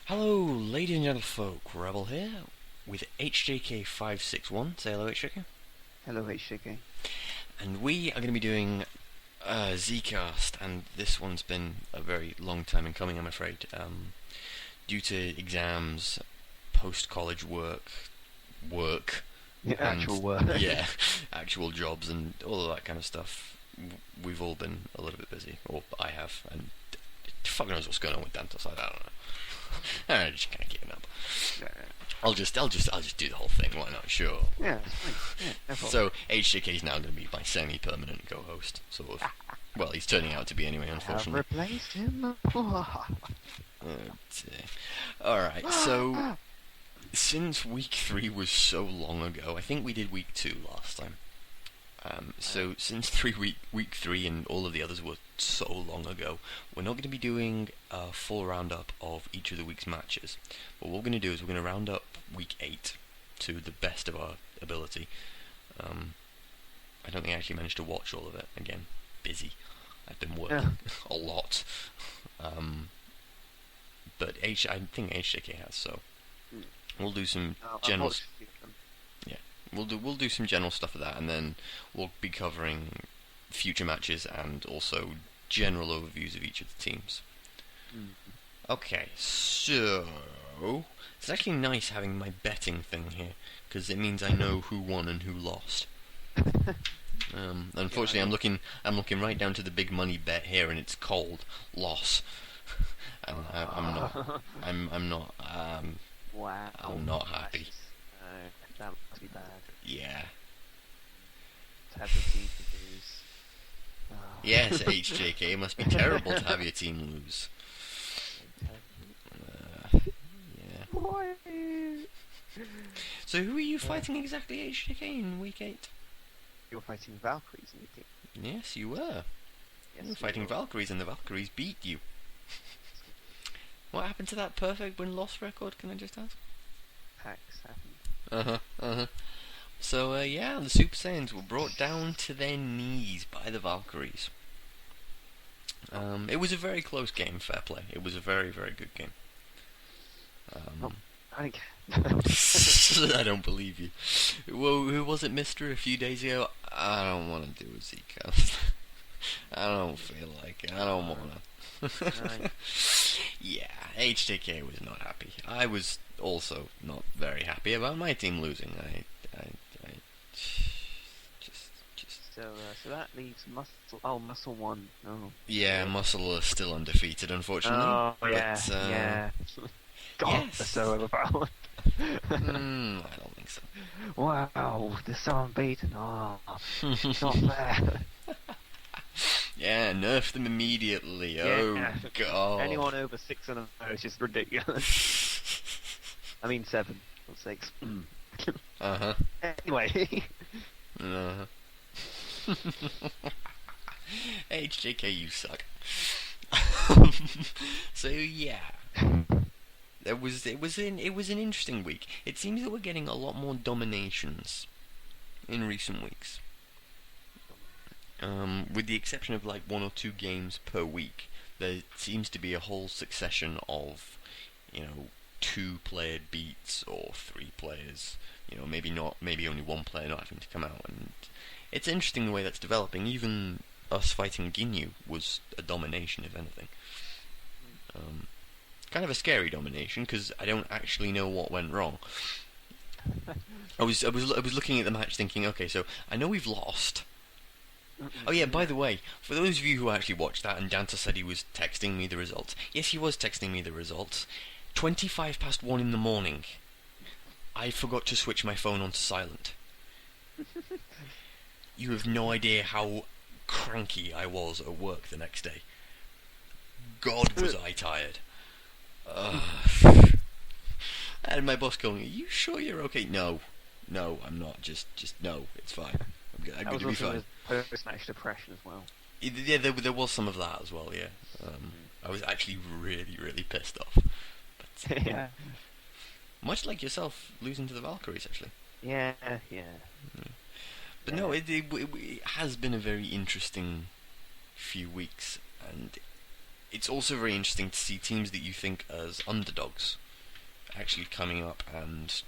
Hello, ladies and gentlefolk, Rebel here with HJK561. Say hello, HJK. Hello, HJK. And we are going to be doing Zcast, and this one's been a very long time in coming, I'm afraid, due to exams, post-college work, Yeah, and actual work. yeah, actual jobs and all of that kind of stuff. We've all been a little bit busy, or I have, and fuck knows what's going on with Dantos. I don't know. I'm just kind of giving up. Yeah, I'll just do the whole thing. Why not? Sure. yeah, it's fine. Yeah, no problem. So HJK is now going to be my semi-permanent co-host, sort of. Well, he's turning out to be anyway, I've unfortunately. replaced him. All right. So since week 3 was so long ago, I think we did week 2 last time. So since week 3 and all of the others were so long ago, we're not going to be doing a full roundup of each of the week's matches. But what we're going to do is we're going to round up week 8 to the best of our ability. I don't think I actually managed to watch all of it. Again, busy. I've been working a lot. But I think HJK has, so we'll do some general. We'll do some general stuff of that, and then we'll be covering future matches and also general overviews of each of the teams. Okay, so it's actually nice having my betting thing here because it means I know who won and who lost. Unfortunately, I'm looking right down to the big money bet here, and it's cold loss. And I'm not Wow. I'm not happy. That must be bad. Yeah. To have the team to lose. Oh. Yes, HJK, it must be terrible to have your team lose. Yeah. Why? So who are you fighting exactly, HJK, in week 8? You're fighting Valkyries in the team. Yes, you were. Yes, You were fighting were. Valkyries, and the Valkyries beat you. What happened to that perfect win-loss record, can I just ask? Packs happened. So, yeah, the Super Saiyans were brought down to their knees by the Valkyries. It was a very close game, fair play. It was a very, very good game. I I don't believe you. Well, who was it, Mister, a few days ago? I don't want to do a Zcast. I don't feel like it. I don't want to. Right. Yeah, HJK was not happy. I was also not very happy about my team losing. I just. So that leaves Muscle. Oh, Muscle One. Oh. Yeah, Muscle are still undefeated, unfortunately. Oh yeah. But, Yeah. God, yes. they're so overpowered. I don't think so. Wow, they're so unbeaten. Oh, it's not fair. Yeah, nerf them immediately. Oh Yeah. god. Anyone over 6 and 0 is just ridiculous. I mean 7, not 6. Uh-huh. Anyway. Uh-huh. HJK, you suck. So yeah. It was an interesting week. It seems that we're getting a lot more dominations in recent weeks. With the exception of like 1 or 2 games per week, there seems to be a whole succession of, 2-player beats or 3 players. Maybe only 1 player not having to come out, and it's interesting the way that's developing. Even us fighting Ginyu was a domination, if anything. Kind of a scary domination because I don't actually know what went wrong. I was looking at the match thinking, okay, so I know we've lost. Oh yeah, by the way, for those of you who actually watched that and Danta said he was texting me the results, yes, he was texting me the results. 1:25 in the morning. I forgot to switch my phone onto silent. You have no idea how cranky I was at work the next day. God, was I tired. And my boss going, "Are you sure you're okay?" No, I'm not. Just no, it's fine. I'm going to be fine. Post-match depression as well. Yeah, there was some of that as well. Yeah, I was actually really, really pissed off. But, Yeah. much like yourself losing to the Valkyries, actually. Yeah. But no, it has been a very interesting few weeks, and it's also very interesting to see teams that you think as underdogs actually coming up and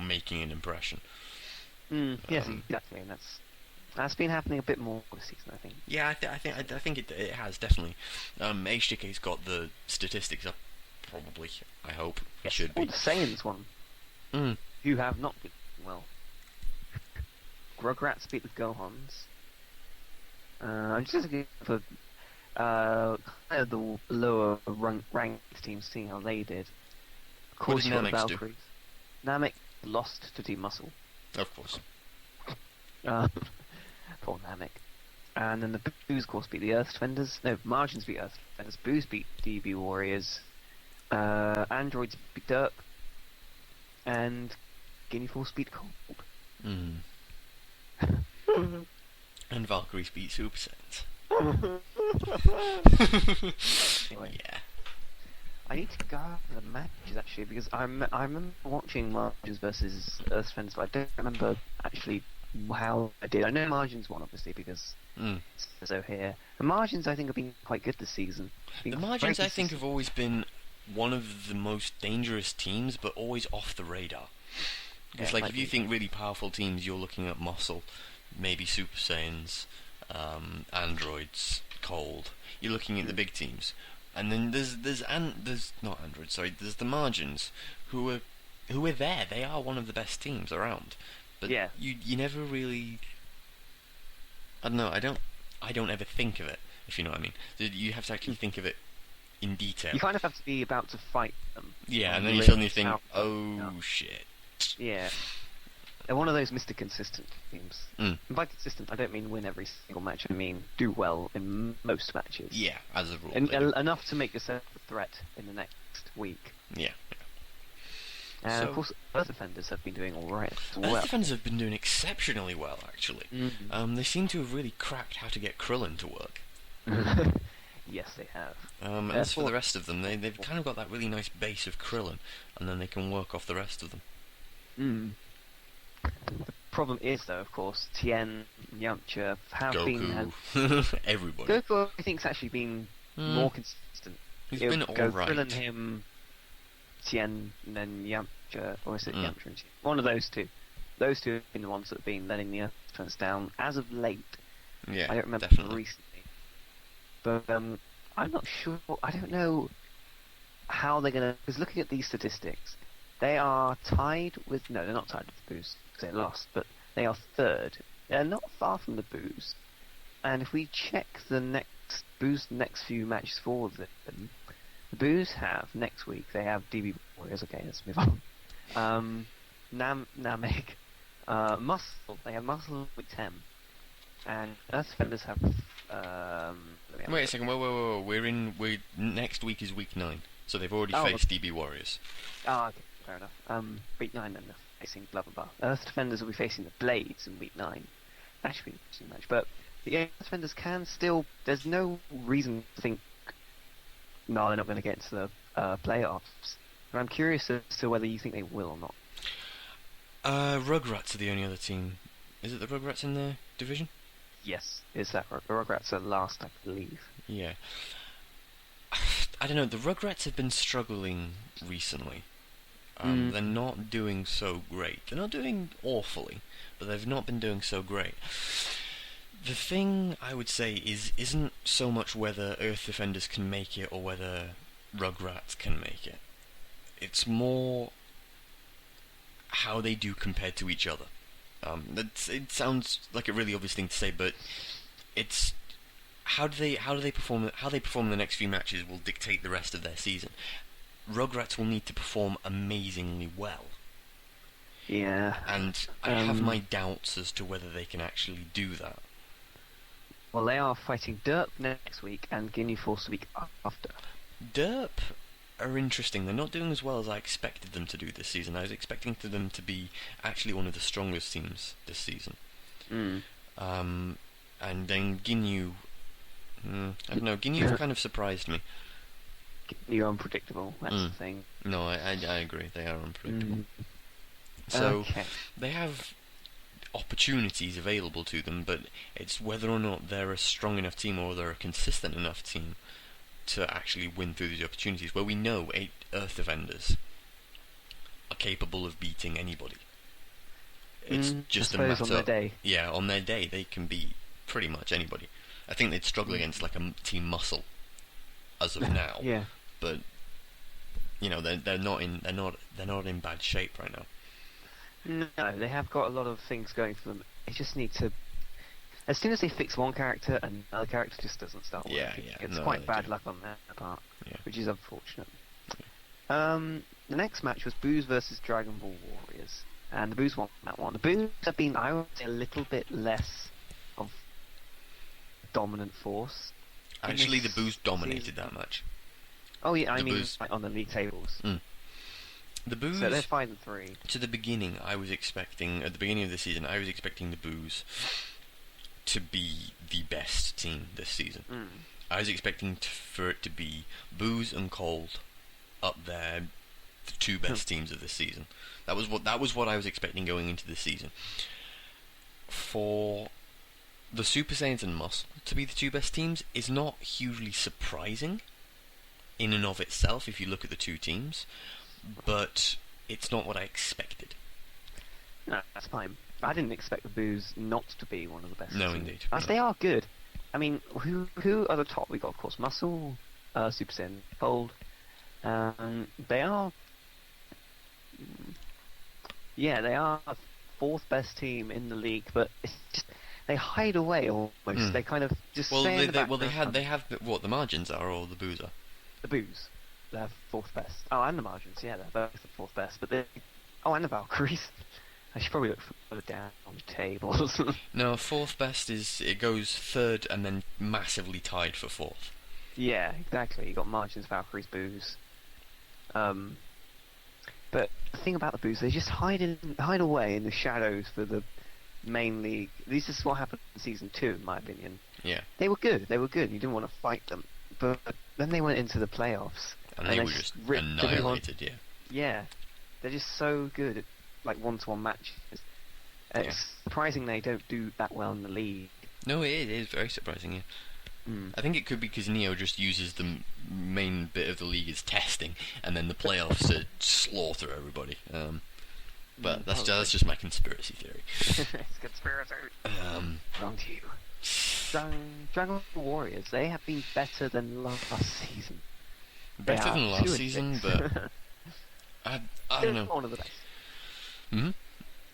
making an impression. Yes, exactly, and that's been happening a bit more this season, I think. Yeah, I think it has definitely. HJK's got the statistics up, probably. I hope it should be. The Saiyans one, who have not been well. Rugrats beat the Gohans. I'm just looking for kind of the lower ranked teams, seeing how they did. Of What course, did you got Namek do? Valkyries. Namek lost to Team Muscle. Of course. Poor Namek. And then the Boos, of course, beat the Earth Defenders. No, Margins beat Earth Defenders. Boos beat DB Warriors. Androids beat Derp. And Guinea Force beat Cold. And Valkyries beat Super Saiyans. Anyway. Yeah. I need to go over the matches actually because I remember watching Margins versus Earth Defenders, but I don't remember actually how I did. I know Margins won obviously because so here. The Margins I think have been quite good this season. The Margins I think have always been one of the most dangerous teams, but always off the radar. It's like if you think really powerful teams, you're looking at Muscle, maybe Super Saiyans, Androids, Cold. You're looking at the big teams, and then there's not Androids. Sorry, there's the Margins, who are there. They are one of the best teams around, but you never really. I don't know. I don't ever think of it. If you know what I mean. You have to actually think of it in detail. You kind of have to be about to fight them. Yeah, and then you suddenly think, shit. Yeah. They're one of those Mr. Consistent teams. Mm. And by consistent, I don't mean win every single match. I mean do well in most matches. Yeah, as a rule. And enough to make yourself a threat in the next week. Yeah. And of course, Earth Defenders have been doing all right as well. Earth Defenders have been doing exceptionally well, actually. They seem to have really cracked how to get Krillin to work. Yes, they have. As for the rest of them, they've kind of got that really nice base of Krillin, and then they can work off the rest of them. The problem is, though, of course, Tien, Yamcha have Goku. been... Everybody. Goku, I think, has actually been more consistent. He's been alright. Krillin, him, Tien, and then Yamcha, or is it Yamcha and Tien? One of those two. Those two have been the ones that have been letting the Earth Defenders down as of late. Yeah, I don't remember definitely. recently. But I'm not sure. I don't know how they're going to... Because looking at these statistics, they are tied with... No, they're not tied with the Boos, because they lost, but they are third. They're not far from the Boos. And if we check the Boos' next few matches for them, the Boos have, next week, they have DB Warriors. Okay, let's move on. Namek. Muscle. They have Muscle week 10. And Earth Defenders have... Wait a second, whoa. Next week is week 9, so they've already faced DB Warriors. Oh, okay, fair enough. Week 9 then they're facing blah blah blah. Earth Defenders will be facing the Blades in week 9. That should be an interesting match. But the Earth Defenders can still... There's no reason to think... No, they're not going to get into the playoffs. But I'm curious as to whether you think they will or not. Rugrats are the only other team. Is it the Rugrats in their division? Yes, is that Rugrats are last, I believe. Yeah. I don't know, the Rugrats have been struggling recently. They're not doing so great. They're not doing awfully, but they've not been doing so great. The thing I would say isn't so much whether Earth Defenders can make it or whether Rugrats can make it. It's more how they do compared to each other. It sounds like a really obvious thing to say, but it's how they perform in the next few matches will dictate the rest of their season. Rugrats will need to perform amazingly well. Yeah. And I have my doubts as to whether they can actually do that. Well, they are fighting Derp next week and Guinea Force the week after. Derp are interesting. They're not doing as well as I expected them to do this season. I was expecting them to be actually one of the strongest teams this season. And then Ginyu... I don't know, Ginyu kind of surprised me. You're unpredictable, that's the thing. No, I agree, they are unpredictable. So, they have... opportunities available to them, but it's whether or not they're a strong enough team or they're a consistent enough team to actually win through these opportunities, where we know 8 Earth Defenders are capable of beating anybody. It's just a matter on their day. Yeah, on their day they can beat pretty much anybody. I think they'd struggle against like a Team Muscle as of now. Yeah. But you know, they're not in bad shape right now. No, they have got a lot of things going for them. They just need to. As soon as they fix one character, another character just doesn't start working. Yeah. It's No, quite they bad do. luck on their part, Yeah. which is unfortunate. The next match was Boos versus Dragon Ball Warriors, and the Boos won that one. The Boos have been, I would say, a little bit less of dominant force. Actually, the this Boos dominated season. that match. Oh yeah, I The mean Boos- like on the league tables. The Boos, So they're 5-3. to the beginning, at the beginning of the season, I was expecting the Boos to be the best team this season. I was expecting for it to be Boos and Cold up there, the 2 best teams of this season. That was what I was expecting going into this season. For the Super Saiyans and Muscle to be the 2 best teams is not hugely surprising in and of itself if you look at the 2 teams, but it's not what I expected. No, that's fine. I didn't expect the Boos not to be one of the best. No, teams. indeed. As No. they are good. I mean, who are the top? We got, of course, Muscle, Super Saiyan, Cold. They are. Yeah, they are 4th best team in the league, but it's just they hide away almost. They kind of just stay in the background. they have what the margins are, or the Boos are. The Boos. They're 4th best. Oh, and the Margins. Yeah, they're both the 4th best. But they. Oh, and the Valkyries. I should probably look further down on the tables. No, 4th best it goes 3rd and then massively tied for 4th. Yeah, exactly. You got Margins, Valkyries, Boos. But the thing about the Boos, they just hide away in the shadows for the main league. This is what happened in season 2, in my opinion. Yeah. They were good. You didn't want to fight them, but then they went into the playoffs And they were just ripped everyone. annihilated, yeah. Yeah, they're just so good at like one-to-one matches. It's surprising they don't do that well in the league. No, it is very surprising, yeah. I think it could be because Neo just uses the main bit of the league as testing, and then the playoffs to slaughter everybody. But that's just my conspiracy theory. It's conspiracy. Wrong to you. Dragon Ball Warriors, they have been better than last season. Better than last season, but I don't know. Still one of the best. Hmm?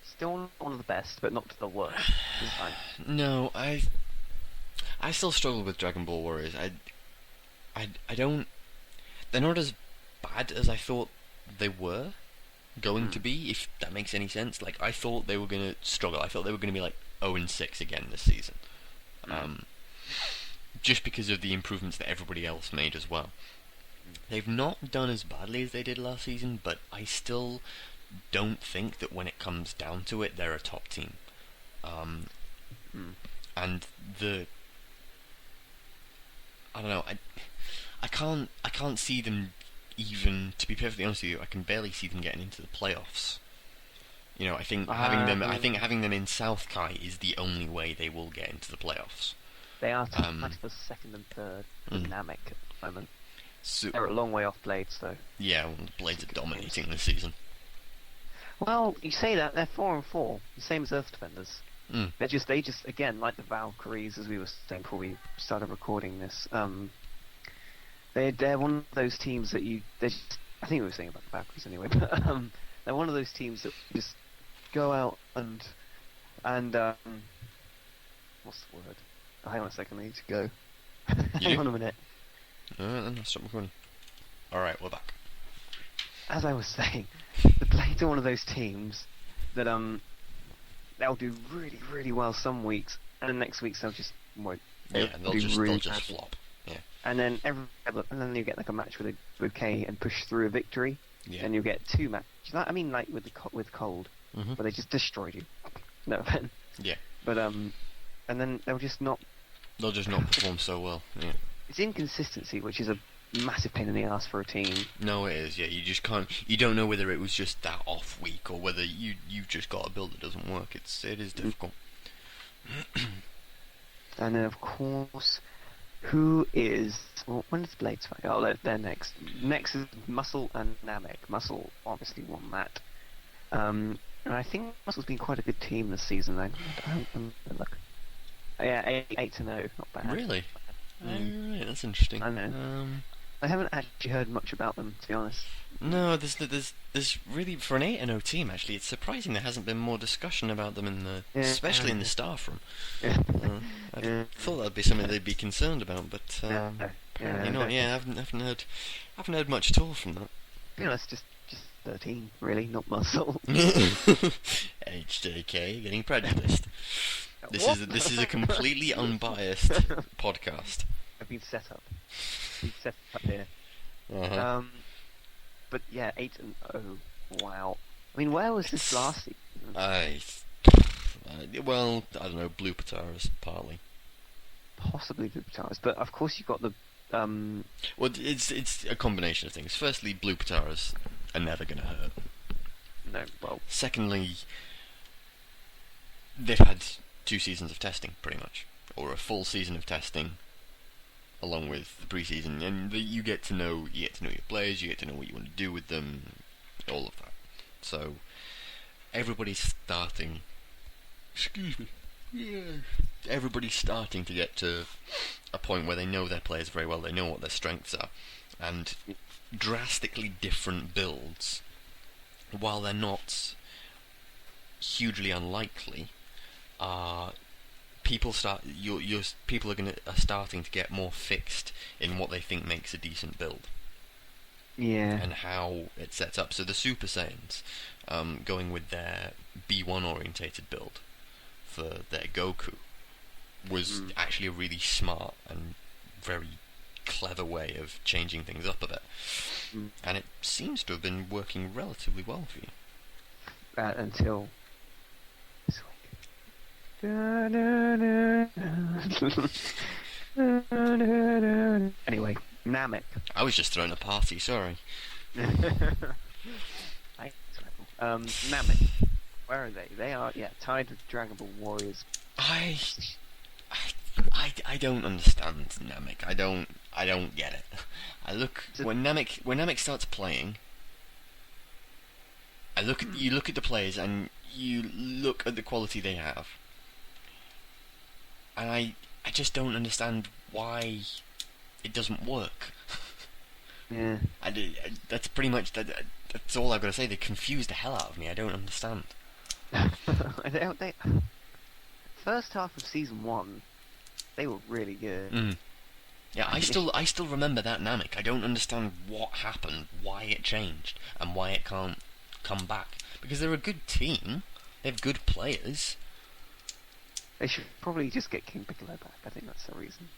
Still one of the best, but not the worst. It's fine. No, I still struggle with Dragon Ball Warriors. I don't. They're not as bad as I thought they were going to be. If that makes any sense. Like I thought they were gonna struggle. I thought they were gonna be like 0-6 again this season. Just because of the improvements that everybody else made as well. They've not done as badly as they did last season, but I still don't think that when it comes down to it, they're a top team. And I don't know. I can't see them even. To be perfectly honest with you, I can barely see them getting into the playoffs. You know, I think having them in South Kai is the only way they will get into the playoffs. They are tied for 2nd and 3rd with Namek at the moment. So, They're a long way off Blades, though. yeah, well, the Blades are dominating this season. Well, you say that, they're 4-4, the same as Earth Defenders. Mm. They just again, like the Valkyries, as we were saying before we started recording this, they're one of those teams that I think we were saying about the Valkyries anyway, but they're one of those teams that just go out and what's the word? Oh, hang on a second, I need to go. Hang on a minute. Alright then, stop recording. Alright, we're back. As I was saying, the Blades are one of those teams that they'll do really, really well some weeks, and then next week they'll just won't. Yeah, they'll just badly. flop. Yeah. And then you get like a match with K and push through a victory, Yeah. and you'll get 2 matches. I mean, like with Cold, Mhm. where they just destroyed you. No offense. Yeah. But and then they'll just not. They'll just not perform so well. Yeah. It's inconsistency, which is a massive pain in the ass for a team. No, it is. Yeah, you just can't. You don't know whether it was just that off week or whether you've just got a build that doesn't work. It is difficult. And then, of course, who is... Well, when does Blades fight? Oh, they're next. Next is Muscle and Namek. Muscle obviously won that. And I think Muscle's been quite a good team this season. I don't remember. Look. Yeah, 8-0. Not bad. Really? Um, Right, that's interesting. I know. I haven't actually heard much about them, to be honest. No, there's really for an 8-0 team. Actually, it's surprising there hasn't been more discussion about them especially in the staff room. Yeah. I thought that'd be something they'd be concerned about, but apparently not. Yeah, I haven't heard much at all from that. You know, it's just 13, really, not Muscle. HJK getting prejudiced. This is a completely unbiased podcast. I've been set up. Been set up here. Uh-huh. But yeah, 8-0. Wow. I mean, where was this last season? Well, I don't know. Blue Pataras partly. Possibly Blue Pataras, but of course you got the. Well, it's a combination of things. Firstly, Blue Pataras are never going to hurt. No, well. Secondly, they've had 2 seasons of testing, pretty much, or a full season of testing, along with the preseason, and you get to know your players, you get to know what you want to do with them, all of that. So everybody's starting. Excuse me. Yeah. Everybody's starting to get to a point where they know their players very well. They know what their strengths are, and drastically different builds, while they're not hugely unlikely, people are starting to get more fixed in what they think makes a decent build. Yeah. And how it sets up. So the Super Saiyans, going with their B1 orientated build for their Goku, was actually a really smart and very clever way of changing things up a bit. And it seems to have been working relatively well for you. Until this week. Anyway, Namek. I was just throwing a party, sorry. Namek. Where are they? They are, tied with Dragon Ball Warriors. I don't understand Namek. I don't get it. When Namek starts playing, you look at the players and you look at the quality they have, and I just don't understand why it doesn't work. Yeah. That's pretty much that's all I've got to say. They confuse the hell out of me. I don't understand. they first half of season 1, they were really good. Yeah, I still remember that Namek. I don't understand what happened, why it changed, and why it can't come back. Because they're a good team. They have good players. They should probably just get King Piccolo back. I think that's the reason.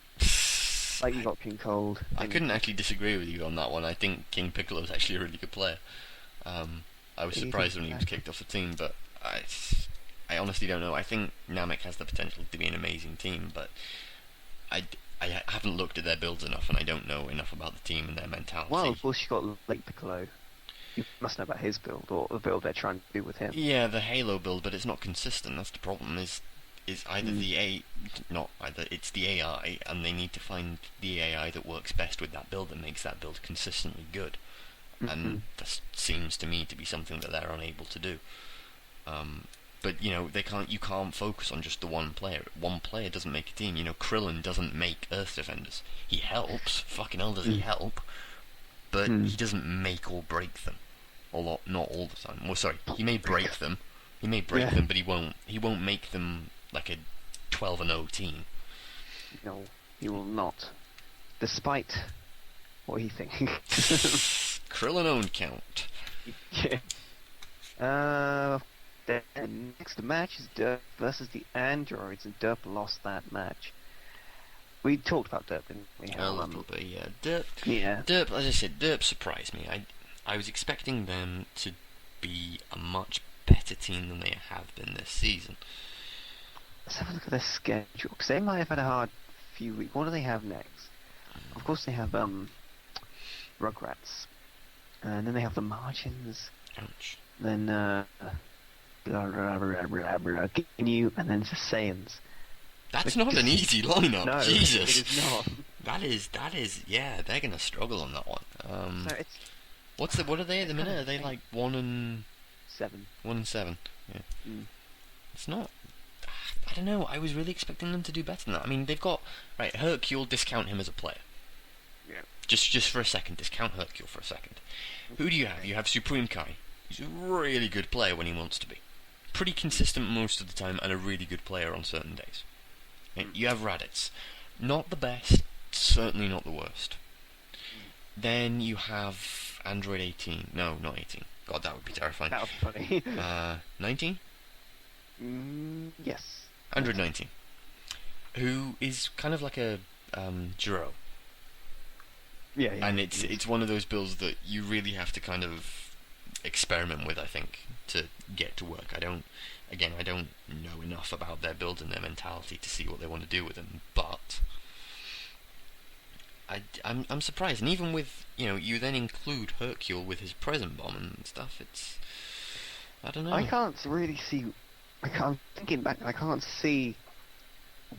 Like, you got King Cold. I couldn't actually disagree with you on that one. I think King Piccolo is actually a really good player. I was surprised when he was kicked off the team, but I honestly don't know. I think Namek has the potential to be an amazing team, but I haven't looked at their builds enough, and I don't know enough about the team and their mentality. Well, of course you got Late Piccolo. You must know about his build, or the build they're trying to do with him. Yeah, the Halo build, but it's not consistent. That's the problem. Is either it's the AI, and they need to find the AI that works best with that build and makes that build consistently good. And that seems to me to be something that they're unable to do. But you can't focus on just the one player. One player doesn't make a team. Krillin doesn't make Earth Defenders. He helps. Fucking hell does he help. But he doesn't make or break them. Or not all the time. Well, sorry, he may break them. He may break them, but he won't make them like a 12-0 team. No, he will not. Despite what he thinks. Krillin owned count. Yeah. Then next match is Derp versus the Androids, and Derp lost that match. We talked about Derp, didn't we? A little bit, yeah. Derp. Yeah. Derp, as I said, Derp surprised me. I was expecting them to be a much better team than they have been this season. Let's have a look at their schedule, because they might have had a hard few weeks. What do they have next? Of course they have Rugrats, and then they have the Margins, Ouch. then blah, blah, blah, blah, blah, Ginyu, and then the Saiyans. That's Like, not an easy lineup. No, Jesus. it is not. That is. Yeah, they're gonna struggle on that one. So it's What are they at the minute? Are they like 1-7? 7. 1-7. Yeah. Mm. It's not. I don't know. I was really expecting them to do better than that. I mean, they've got right. Hercule, discount him as a player. Yeah. Just for a second, discount Hercule for a second. Who do you have? You have Supreme Kai. He's a really good player when he wants to be. Pretty consistent most of the time, and a really good player on certain days. And you have Raditz. Not the best, certainly not the worst. Then you have Android 18. No, not 18. God, that would be terrifying. That was funny. 19? Yes. Android 19. Who is kind of like a Jiro. Yeah, And it's one of those builds that you really have to kind of experiment with, I think, to get to work. I don't know enough about their build and their mentality to see what they want to do with them, but I'm surprised. And even with, you then include Hercule with his present bomb and stuff, I don't know. I can't really see. I'm thinking back, I can't see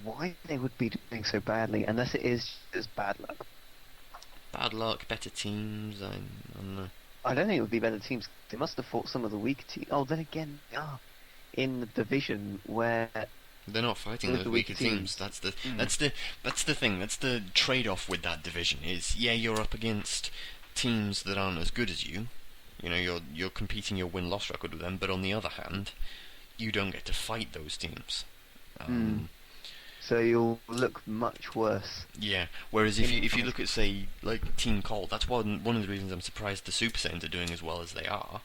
why they would be doing so badly unless it is just bad luck. Bad luck, better teams, I don't know. I don't think it would be better teams. They must have fought some of the weaker teams. Oh, then again, they are in the division where They're not fighting Those those are weaker weak teams. teams. That's the thing. That's the trade-off with that division. Is you're up against teams that aren't as good as you. You're competing your win-loss record with them. But on the other hand, you don't get to fight those teams. so you'll look much worse. Yeah. Whereas if you look at, say, like Team Cold, that's one of the reasons I'm surprised the Super Saiyans are doing as well as they are,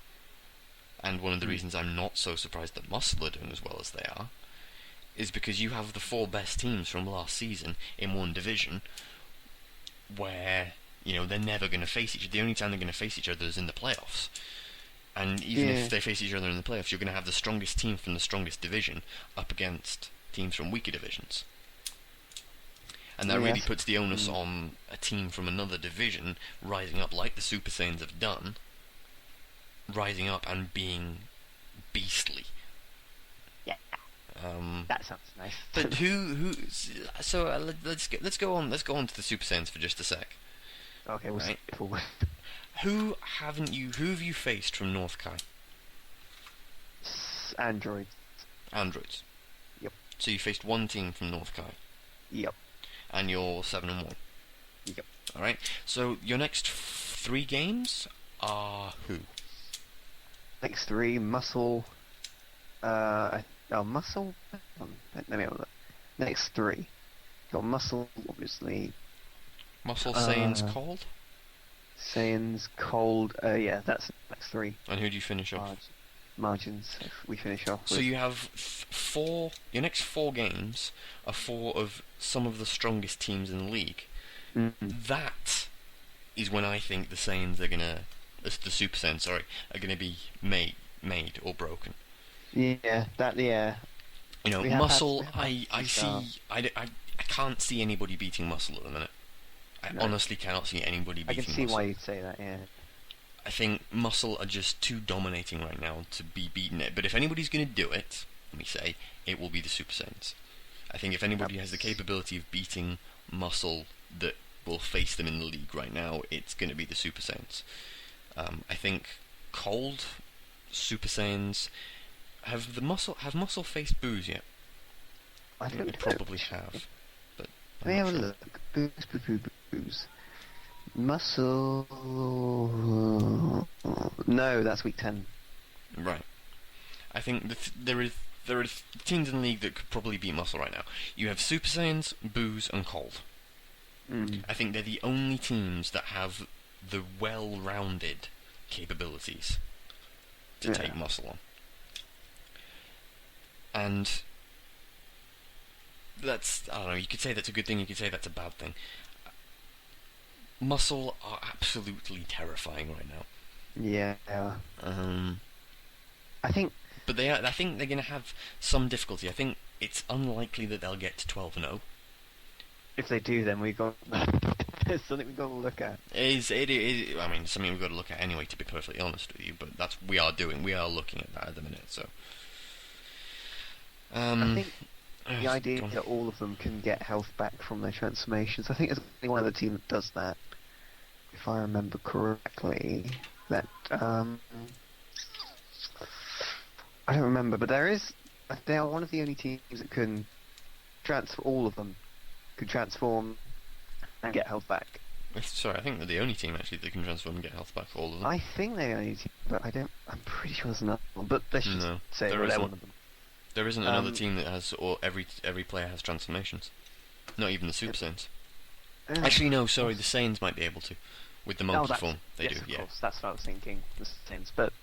and one of the reasons I'm not so surprised that Muscle are doing as well as they are, is because you have the 4 best teams from last season in one division, where they're never going to face each other. The only time they're going to face each other is in the playoffs. And even if they face each other in the playoffs, you're going to have the strongest team from the strongest division up against teams from weaker divisions. And that really puts the onus on a team from another division rising up like the Super Saiyans have done, rising up and being beastly. Yeah. That sounds nice. But who? So let's go on to the Super Saiyans for just a sec. Okay, we'll skip forward. Who have you faced from North Kai? Android. Androids. Yep. So you faced one team from North Kai. Yep. And you're 7-1. Yep. All right. So your next 3 games are who? Next 3, Muscle. Muscle. Let me have a look. Next 3, got Muscle, obviously. Muscle, Saiyans, Cold. Saiyans, Cold. Yeah, that's the next 3. And who do you finish off? Margins. We finish off. So you have 4. Your next 4 games are 4 of some of the strongest teams in the league. That is when I think the Saiyans are gonna, the Super Saiyans, are gonna be made or broken. Yeah, yeah. Muscle. I can't see anybody beating Muscle at the minute. I honestly cannot see anybody beating Muscle. I can see why you'd say that. Yeah. I think Muscle are just too dominating right now to be beaten it. But if anybody's going to do it, let me say, it will be the Super Saiyans. I think if anybody has the capability of beating Muscle that will face them in the league right now, it's going to be the Super Saiyans. I think Cold, Super Saiyans, have Muscle faced Booze yet? I think they probably have. But let me have a look. Booze. Muscle. No, that's week 10. Right. I think there are teams in the league that could probably beat Muscle right now. You have Super Saiyans, Booze, and Cold. I think they're the only teams that have the well-rounded capabilities to take Muscle on. And that's, I don't know, you could say that's a good thing, you could say that's a bad thing. Muscle are absolutely terrifying right now. Yeah. I think... But I think they're going to have some difficulty. I think it's unlikely that they'll get to 12-0. If they do, then we got It's something we've got to look at. I mean, something we've got to look at anyway, to be perfectly honest with you. But we are looking at that at the minute. So, I think the go idea on. that all of them can get health back from their transformations. I think there's only one other team that does that, if I remember correctly. That I don't remember, but they are one of the only teams that can transfer. All of them can transform and get health back. Sorry, I think they're the only team actually that can transform and get health back. All of them. I think they're the only team, but I'm pretty sure there's another one. But let's just No, say there they're isn't. one of them. There isn't another team that has, or every player has transformations. Not even the Super Saiyans. Actually, no. Sorry, the Saiyans might be able to, with the monkey form. They yes, do. of Yeah. course, that's what I was thinking. The Saiyans, but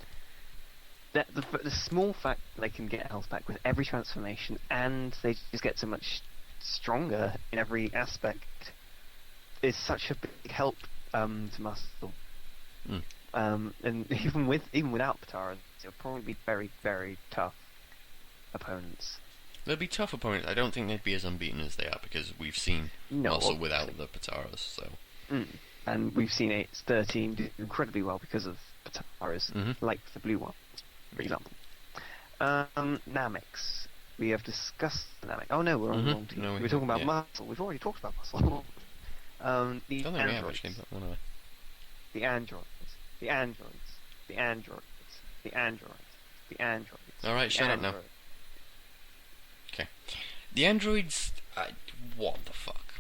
the small fact that they can get health back with every transformation, and they just get so much stronger in every aspect, is such a big help to Muscle. And even without Patara, they'll probably be very, very tough opponents. They'll be tough opponents. I don't think they'd be as unbeaten as they are because we've seen Muscle without the Pataras. So. And we've seen its 13 do incredibly well because of Pataras, like the blue one, for example. Namex. We have discussed Namex. Oh no, we're on the wrong team. No, we're talking about Muscle. We've already talked about Muscle. The Don't think we have androids. actually, but whatever. The androids. The androids. The androids. The androids. The androids. Alright, shut up now. Okay. The androids. What the fuck?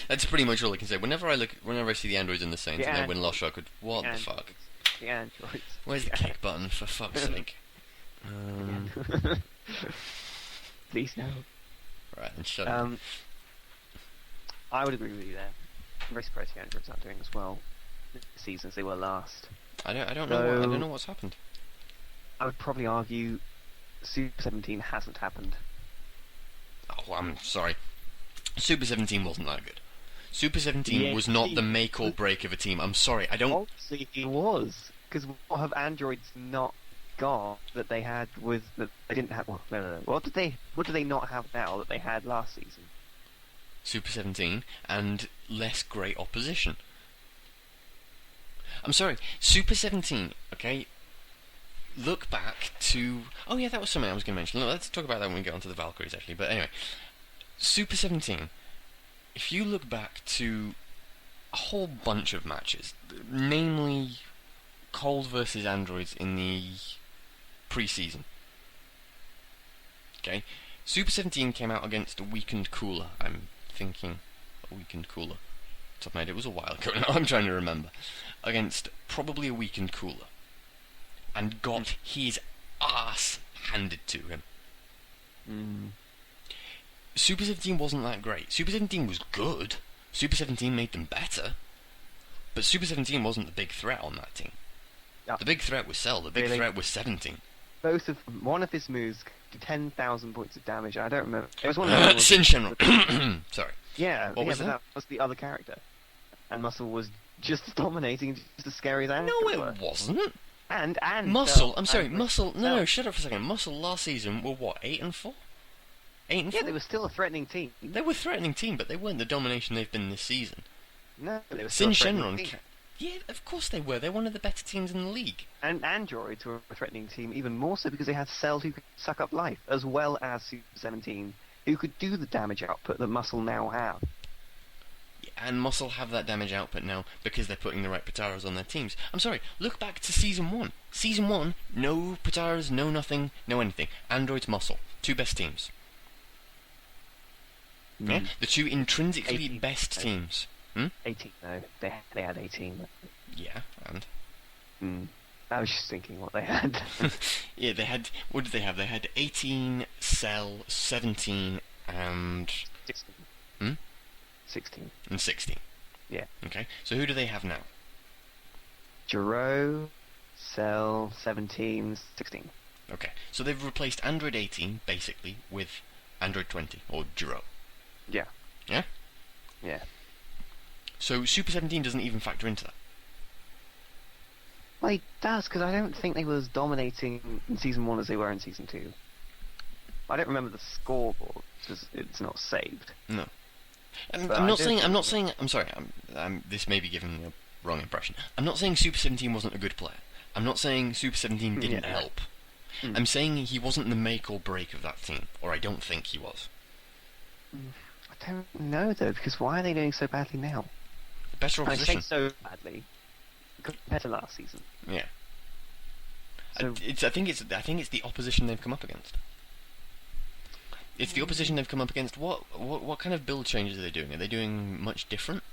That's pretty much all I can say. Whenever I see the androids in the Saints and they win Lost Shark, what the fuck? The androids. Where's the kick button, for fuck's sake? Please no. Right, then shut up. I would agree with you there. I'm very surprised the androids aren't doing as well this season as they were last. I don't know what's happened. I would probably argue Super 17 hasn't happened. Oh, I'm sorry. Super 17 wasn't that good. Super 17 was not the make or break of a team. I'm sorry, I don't... Obviously it was, because what have androids not got that they had that they didn't have... Well, no. What do they not have now that they had last season? Super 17 and less great opposition. I'm sorry, Super 17, okay? Look back to... Oh yeah, that was something I was going to mention. No, let's talk about that when we get onto the Valkyries, actually. But anyway, Super 17, if you look back to a whole bunch of matches, namely Cold versus Androids in the pre-season, okay? Super 17 came out against a weakened Cooler. I'm thinking a weakened Cooler. Top of my head, it was a while ago now, I'm trying to remember. Against probably a weakened Cooler. And got his ass handed to him. Super 17 wasn't that great. Super 17 was good. Super 17 made them better. But Super 17 wasn't the big threat on that team. Yeah. The big threat was Cell. The big threat was 17. One of his moves did 10,000 points of damage. I don't remember. It was one of Sin Shenron. Sorry. Yeah, What was but that? that was the other character. And Muscle was just dominating, just as scary as Android. No, it wasn't. And Muscle. I'm sorry, and Muscle. No, Cell. shut up for a second. Muscle last season were what? 8-4. 8-4. Yeah, they were still a threatening team. They were a threatening team, but they weren't the domination they've been this season. No, they were Sin still a threatening Shenron. team. Yeah, of course they were. They're one of the better teams in the league. And androids were a threatening team even more so because they had Cell who could suck up life, as well as Super 17, who could do the damage output that Muscle now have. And Muscle have that damage output now because they're putting the right Pataras on their teams. I'm sorry, look back to Season 1. Season 1, no Pataras, no nothing, no anything. Androids, Muscle. Two best teams. Yeah? The two intrinsically 18. best teams. 18, though. They had 18. Yeah, and? I was just thinking what they had. Yeah, they had... What did they have? They had 18, Cell, 17, and... 16. 16. And 16. Yeah. Okay, so who do they have now? Jiro, Cell, 17, 16. Okay, so they've replaced Android 18, basically, with Android 20, or Jiro. Yeah. Yeah? Yeah. So Super 17 doesn't even factor into that. Well, it does, because I don't think they were as dominating in Season 1 as they were in Season 2. I don't remember the scoreboard, because it's not saved. No. I'm, But I'm I not don't saying. I'm think not saying. I'm sorry. This may be giving a wrong impression. I'm not saying Super 17 wasn't a good player. I'm not saying Super 17 didn't Yeah. help. Mm. I'm saying he wasn't the make or break of that team, or I don't think he was. I don't know though, because why are they doing so badly now? Better I say opposition. so badly compared to last season. Yeah. So I think it's the opposition they've come up against. It's the opposition they've come up against. What kind of build changes are they doing? Are they doing much different?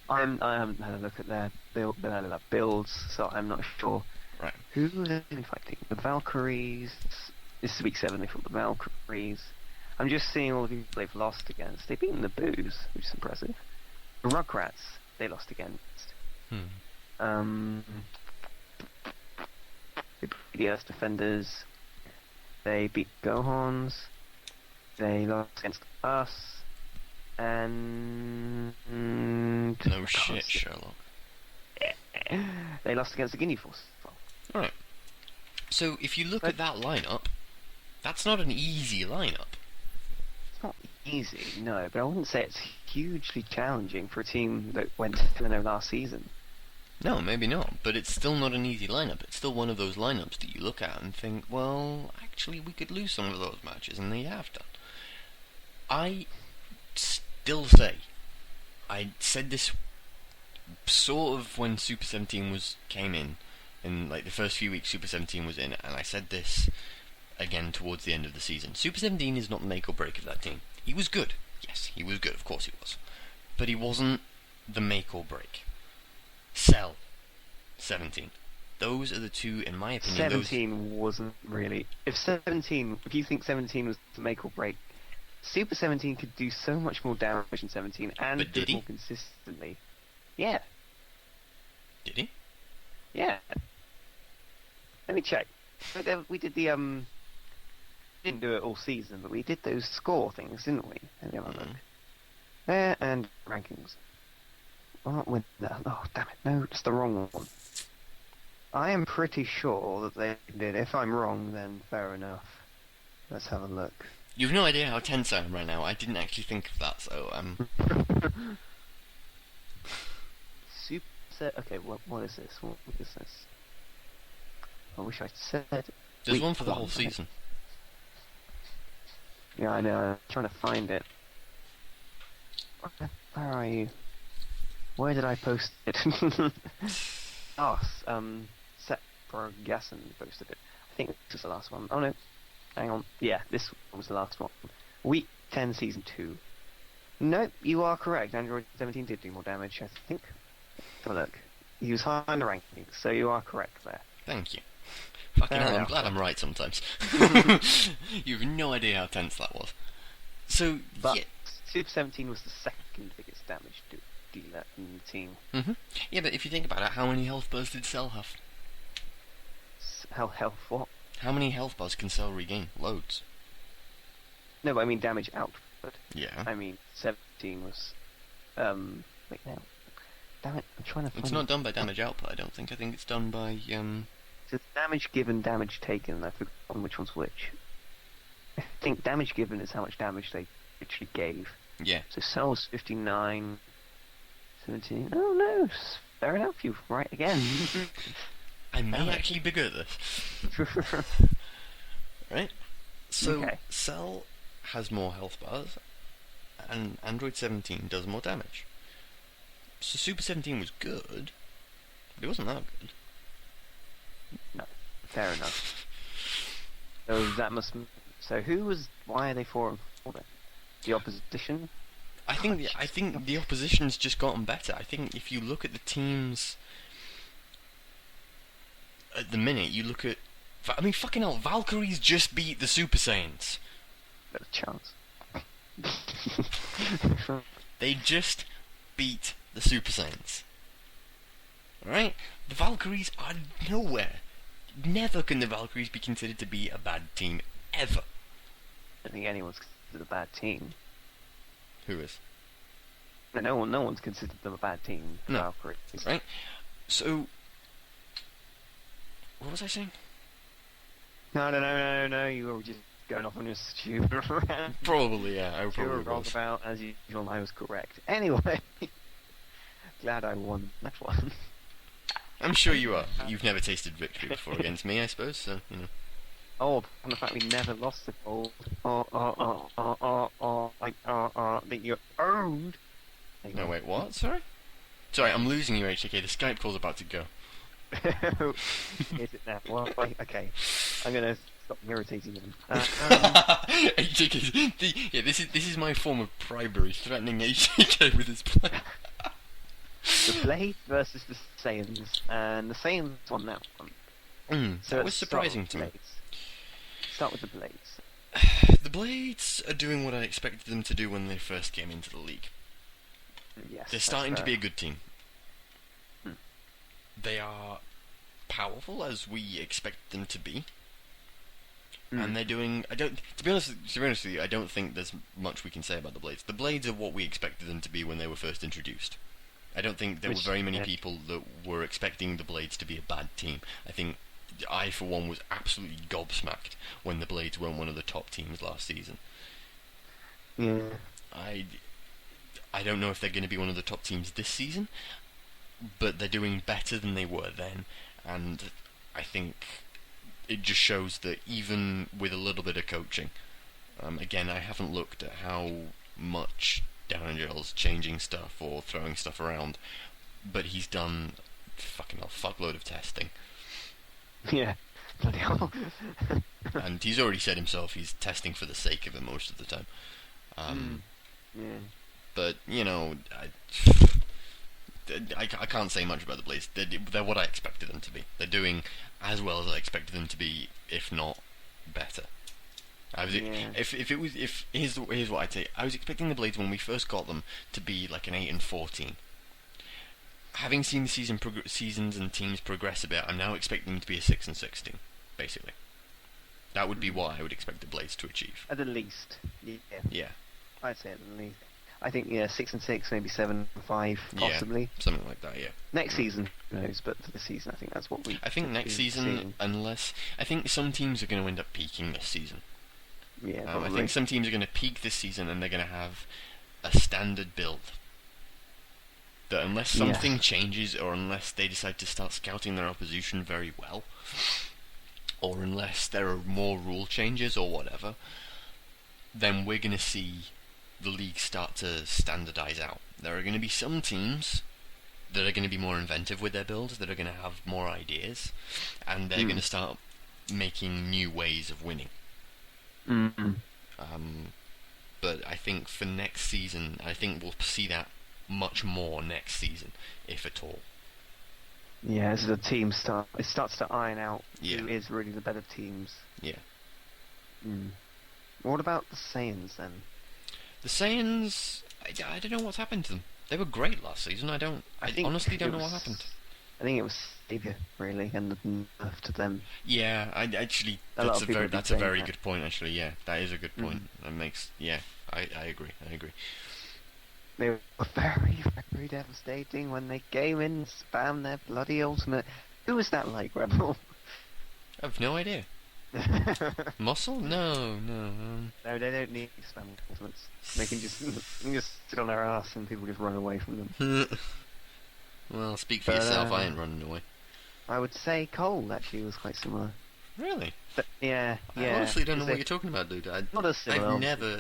I haven't had a look at their builds, so I'm not sure. Right. Who are they fighting? The Valkyries. This is week 7. They fought the Valkyries. I'm just seeing all the people they've lost against. They've beaten the Boos, which is impressive. The Rugrats they lost against. They beat the Earth Defenders. They beat Gohans. They lost against us. And No shit, Sherlock. they lost against the Guinea Force. Alright. So if you look at that lineup, that's not an easy lineup. It's not easy, no, but I wouldn't say it's hugely challenging for a team that went 7-0 last season. No, maybe not, but it's still not an easy lineup. It's still one of those lineups that you look at and think, well, actually we could lose some of those matches, and they have done. I still say, I said this sort of when Super 17 came in like the first few weeks Super 17 was in, and I said this again towards the end of the season. Super 17 is not the make or break of that team. He was good. Yes, he was good, of course he was. But he wasn't the make or break. Cell, 17. Those are the two, in my opinion. 17 wasn't really. If you think 17 was the make or break, Super 17 could do so much more damage than 17 and But do did it he? more consistently. Yeah. Did he? Yeah. Let me check. We did the didn't do it all season, but we did those score things, didn't we? Let me have a look. There and rankings. Oh, oh, damn it! No, it's the wrong one. I am pretty sure that they did. If I'm wrong, then fair enough. Let's have a look. You've no idea how tense I am right now. I didn't actually think of that, so Okay, what is this? What is this? I wish I'd said. there's week one for the 1. whole season. Yeah, I know. I'm trying to find it. Where are you? Where did I post it? Seth Brogasson posted it. I think this is the last one. Oh no, hang on. Yeah, this was the last one. Week 10, Season 2. Nope, you are correct. Android 17 did do more damage, I think. Have a look. He was high in the rankings, so you are correct there. Thank you. Fucking Fair hell, I'm enough. glad I'm right sometimes. You've no idea how tense that was. So, But yeah. Super 17 was the second biggest damage dealer in the team. Yeah, but if you think about it, how many health bars did Cell have? Health what? How many health bars can Cell regain? Loads. No, but I mean damage output. Yeah. I mean 17 was. Wait now. Damn it! I'm trying to find. It's not done by damage output, I don't think. I think it's done by, It's damage given, damage taken, and I've forgotten which one's which. I think damage given is how much damage they actually gave. yeah. So Cell was 59, 17. Oh no, fair enough, you're right again. I may Damn it. actually be good at this. Right? So, Okay. Cell has more health bars, and Android 17 does more damage. So Super 17 was good, but it wasn't that good. Fair enough. So that must. So why are they 4-4 then? The opposition. I think the opposition's just gotten better. I think if you look at the teams at the minute, you look at. I mean, fucking hell, Valkyries just beat the Super Saiyans. There's a chance. They just beat the Super Saiyans. Alright? The Valkyries are nowhere. Never can the Valkyries be considered to be a bad team, ever. I don't think anyone's considered a bad team. Who is? No one's considered them a bad team. No. Valkyries. Right? So, what was I saying? No. You were just going off on your stupid rant. Probably, yeah. I You were probably wrong was. about, as usual, I was correct. Anyway, glad I won that one. I'm sure you are. You've never tasted victory before against me, I suppose. So Oh, and the fact we never lost the gold. That you owned. No, wait, what? Sorry, I'm losing you, HTK. The Skype call's about to go. Is it now? Well, okay. I'm gonna stop irritating him. HTK, yeah, this is my form of bribery, threatening HTK with his play. The Blade versus the Saiyans, and the Saiyans won that one. So That was let's surprising to start me. with Blades. Start with the Blades. The Blades are doing what I expected them to do when they first came into the league. Yes, They're that's starting to fair. be a good team. Hmm. They are powerful as we expect them to be, Hmm. and they're doing. To be honest with you, I don't think there's much we can say about the Blades. The Blades are what we expected them to be when they were first introduced. I don't think there were very many people that were expecting the Blades to be a bad team. I think I, for one, was absolutely gobsmacked when the Blades weren't one of the top teams last season. Yeah. I don't know if they're going to be one of the top teams this season, but they're doing better than they were then, and I think it just shows that even with a little bit of coaching, again, I haven't looked at how much Darren Gill's changing stuff or throwing stuff around, but he's done fucking a fuckload of testing, Yeah. Bloody hell. and he's already said himself he's testing for the sake of it most of the time. Yeah. But I can't say much about the Blades. They're what I expected them to be. They're doing as well as I expected them to be, if not better. Here's what I'd say. I was expecting the Blades when we first got them to be like an 8-14. Having seen the seasons and teams progress a bit, I'm now expecting them to be a 6-16. Basically, that would be what I would expect the Blades to achieve. At the least. Yeah. Yeah, I'd say at the least. I think 6-6, maybe 7-5, possibly. something like that. Yeah. Next season, who knows? But for the season, I think that's what we. I think next season, unless I think some teams are going to end up peaking this season. Yeah, I probably. think some teams are going to peak this season and they're going to have a standard build. That unless something changes, or unless they decide to start scouting their opposition very well, or unless there are more rule changes or whatever, then we're going to see the league start to standardise out. There are going to be some teams that are going to be more inventive with their builds, that are going to have more ideas, and they're going to start making new ways of winning. Mm-hmm. But I think for next season, I think we'll see that much more next season, if at all. Yeah, as the team starts to iron out Yeah. who is really the better teams. Yeah. What about the Saiyans then? The Saiyans, I don't know what's happened to them. They were great last season. I think honestly don't it know what was- happened. I think it was Saviour, really, and the nerf to them. Yeah, I actually A lot that's of a people very have been that's a saying very that. good point. Actually, yeah, that is a good point. That makes I agree. They were very, very devastating when they came in and spammed their bloody ultimate. Who was that like, Rebel? I've no idea. Muscle? No. No, they don't need spam ultimates. They can just sit on their ass and people just run away from them. Well, speak for But, yourself. I ain't running away. I would say Cole actually was quite similar. Really? But yeah. I honestly don't know what you're talking about, dude. Not as similar.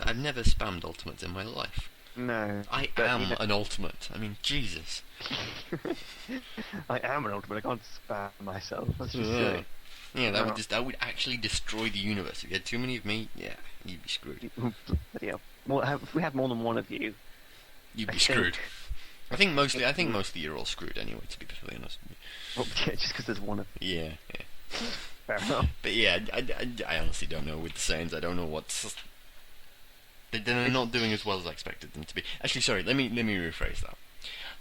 I've never spammed ultimates in my life. No. I but, am an ultimate. I mean, Jesus. I am an ultimate. I can't spam myself. Let's just Yeah. say. Yeah, that would actually destroy the universe. If you had too many of me, yeah, you'd be screwed. Yeah. Well, if we had more than one of you, You'd be I screwed. think- I think mostly you're all screwed anyway. To be perfectly honest with you. well, yeah, just because there's one of Yeah. fair enough. But yeah, I honestly don't know with the Saiyans. I don't know what's. They're not doing as well as I expected them to be. Actually, sorry. Let me rephrase that.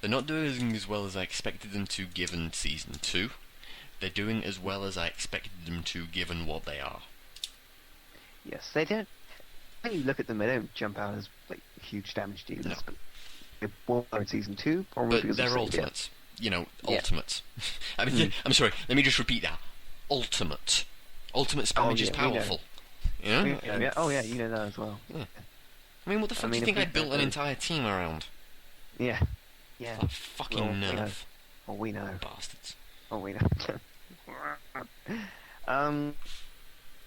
They're not doing as well as I expected them to, given season 2. They're doing as well as I expected them to, given what they are. Yes, they don't. When you look at them, they don't jump out as like huge damage dealers. No. But they were in season 2, probably But because they're of Saviour. ultimates. You know, Yeah. ultimates. I mean, I'm sorry. Let me just repeat that. Ultimate. Ultimate spammage is yeah, we know. powerful. You know? Yeah. Oh yeah, you know that as well. Yeah. I mean, what the fuck do you if think we I built an go- entire team around? Yeah. Yeah. That fucking Well, we know. nerf. Oh, we know. Bastards. Oh, we know. um.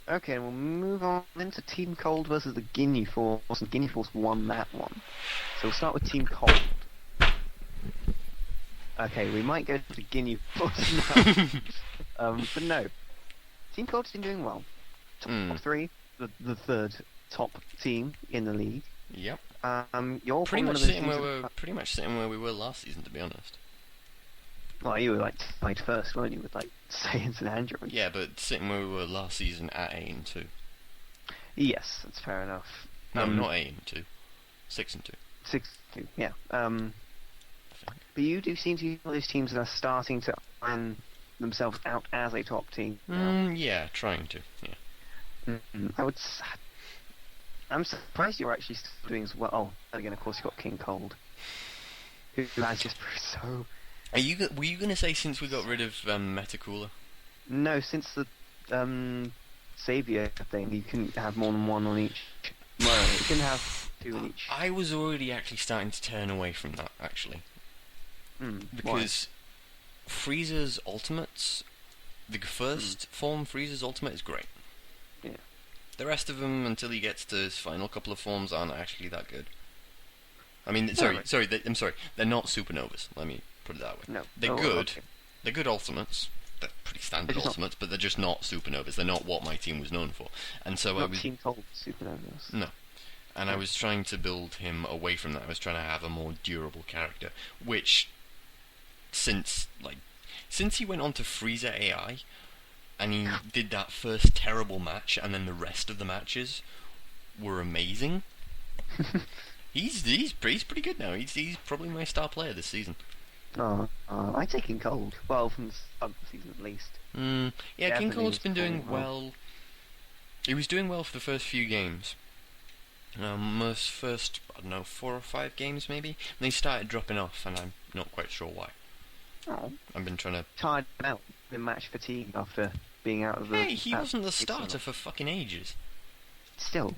Okay, we'll move on into Team Cold versus the Ginyu Force, and Ginyu Force won that one. So we'll start with Team Cold. Okay, we might go to the Ginyu Force now. But no. Team Cold's been doing well. Top three, the third top team in the league. Yep. You're Pretty one much of those sitting teams where pretty much sitting where we were last season, to be honest. Well, you were like tied first, weren't you, with like Saiyans and Androids? Yeah, but sitting where we were last season at 8 and 2. Yes, that's fair enough. No, not 8 and 2. 6 and 2. 6-2, yeah. But you do seem to be one of those teams that are starting to iron themselves out as a top team. now. Yeah, trying to. Yeah. I'm surprised you're actually still doing as well. Oh, and again, of course, you've got King Cold, who has just so. Were you gonna say since we got rid of Metacooler? No, since the Savior thing, you couldn't have more than one on each. Well, you can have two in each. I was already actually starting to turn away from that, actually. Why? Because Frieza's ultimates, the first form Frieza's ultimate is great. Yeah. The rest of them, until he gets to his final couple of forms, aren't actually that good. I mean, sorry, I'm sorry, they're not supernovas, let me put it that way. No. They're Oh, good, okay. they're good ultimates, they're pretty standard They're just ultimates, but they're just not supernovas, they're not what my team was known for. And so I Not was... Team Cold Supernovas. No. And I was trying to build him away from that. I was trying to have a more durable character, which, since he went on to Frieza AI, and he did that first terrible match, and then the rest of the matches were amazing. he's pretty good now. He's probably my star player this season. I take King Cold. Well, from the start of the season at least. Yeah, King Definitely Cold's was been doing performing well. well. He was doing well for the first few games. First, I don't know, 4 or 5 games maybe. And they started dropping off, and I'm not quite sure why. Oh, I've been trying to... tired out in match fatigue after being out of the. Hey, he wasn't the starter for fucking ages. Still,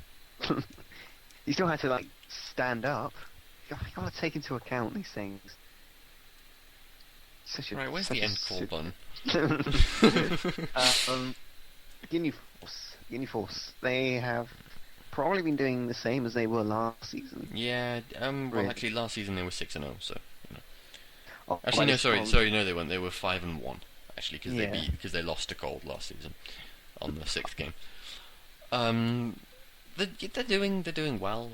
you still had to like stand up. You gotta take into account these things. Right, where's the end call button? Ginyu Force. They have probably been doing the same as they were last season. Yeah, well, Really? actually, last season they were 6-0, so... Oh, Actually, but no, it's sorry, on- no, they weren't. They were 5-1, actually, because they lost to Cold last season on the 6th game. They're doing well.